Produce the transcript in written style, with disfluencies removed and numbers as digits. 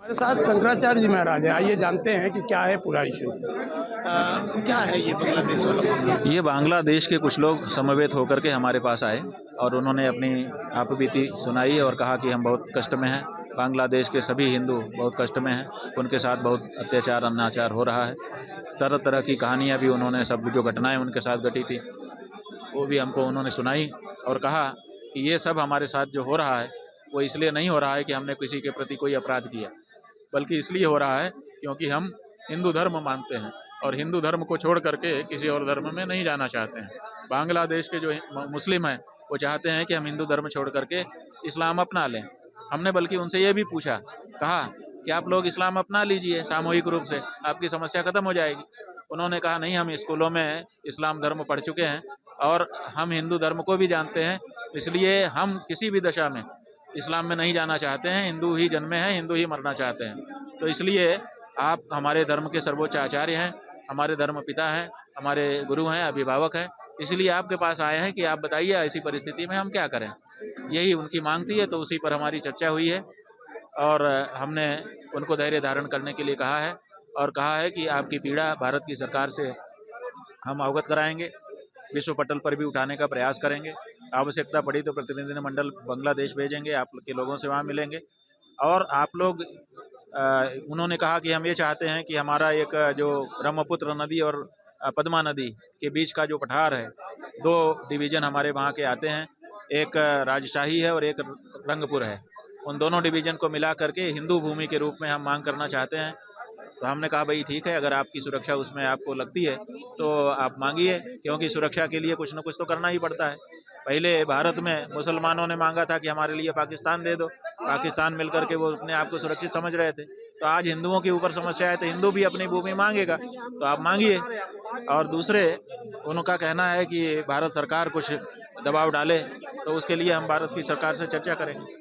हमारे साथ शंकराचार्य जी महाराज हैं। आइए जानते हैं कि क्या है पूरा इशू। क्या है ये बांग्लादेश वाला मामला? ये बांग्लादेश के कुछ लोग समवेत होकर के हमारे पास आए और उन्होंने अपनी आपबीती सुनाई और कहा कि हम बहुत कष्ट में हैं। बांग्लादेश के सभी हिंदू बहुत कष्ट में हैं, उनके साथ बहुत अत्याचार अनाचार हो रहा है। तरह तरह की कहानियां भी उन्होंने, सब जो घटनाएं उनके साथ घटी थी वो भी हमको उन्होंने सुनाई और कहा कि ये सब हमारे साथ जो हो रहा है वो इसलिए नहीं हो रहा है कि हमने किसी के प्रति कोई अपराध किया, बल्कि इसलिए हो रहा है क्योंकि हम हिंदू धर्म मानते हैं और हिंदू धर्म को छोड़ करके किसी और धर्म में नहीं जाना चाहते हैं। बांग्लादेश के जो मुस्लिम हैं वो चाहते हैं कि हम हिंदू धर्म छोड़ करके इस्लाम अपना लें। हमने बल्कि उनसे ये भी पूछा, कहा कि आप लोग इस्लाम अपना लीजिए सामूहिक रूप से, आपकी समस्या खत्म हो जाएगी। उन्होंने कहा नहीं, हम स्कूलों में इस्लाम धर्म पढ़ चुके हैं और हम हिंदू धर्म को भी जानते हैं, इसलिए हम किसी भी दशा में इस्लाम में नहीं जाना चाहते हैं। हिंदू ही जन्मे हैं, हिंदू ही मरना चाहते हैं। तो इसलिए आप हमारे धर्म के सर्वोच्च आचार्य हैं, हमारे धर्म पिता हैं, हमारे गुरु हैं, अभिभावक हैं, इसलिए आपके पास आए हैं कि आप बताइए ऐसी परिस्थिति में हम क्या करें। यही उनकी मांग थी। तो उसी पर हमारी चर्चा हुई है और हमने उनको धैर्य धारण करने के लिए कहा है और कहा है कि आपकी पीड़ा भारत की सरकार से हम अवगत कराएंगे, विश्व पटल पर भी उठाने का प्रयास करेंगे। आवश्यकता पड़ी तो प्रतिनिधिमंडल बांग्लादेश भेजेंगे, आप के लोगों से वहाँ मिलेंगे। और आप लोग उन्होंने कहा कि हम ये चाहते हैं कि हमारा एक जो ब्रह्मपुत्र नदी और पद्मा नदी के बीच का जो पठार है, दो डिवीजन हमारे वहाँ के आते हैं, एक राजशाही है और एक रंगपुर है। उन दोनों डिवीजन को मिला करके हिंदू भूमि के रूप में हम मांग करना चाहते हैं। तो हमने कहा भाई ठीक है, अगर आपकी सुरक्षा उसमें आपको लगती है तो आप मांगिए, क्योंकि सुरक्षा के लिए कुछ न कुछ तो करना ही पड़ता है। पहले भारत में मुसलमानों ने मांगा था कि हमारे लिए पाकिस्तान दे दो, पाकिस्तान मिलकर के वो अपने आप को सुरक्षित समझ रहे थे। तो आज हिंदुओं के ऊपर समस्या है तो हिंदू भी अपनी भूमि मांगेगा, तो आप मांगिए। और दूसरे, उनका कहना है कि भारत सरकार कुछ दबाव डाले, तो उसके लिए हम भारत की सरकार से चर्चा करेंगे।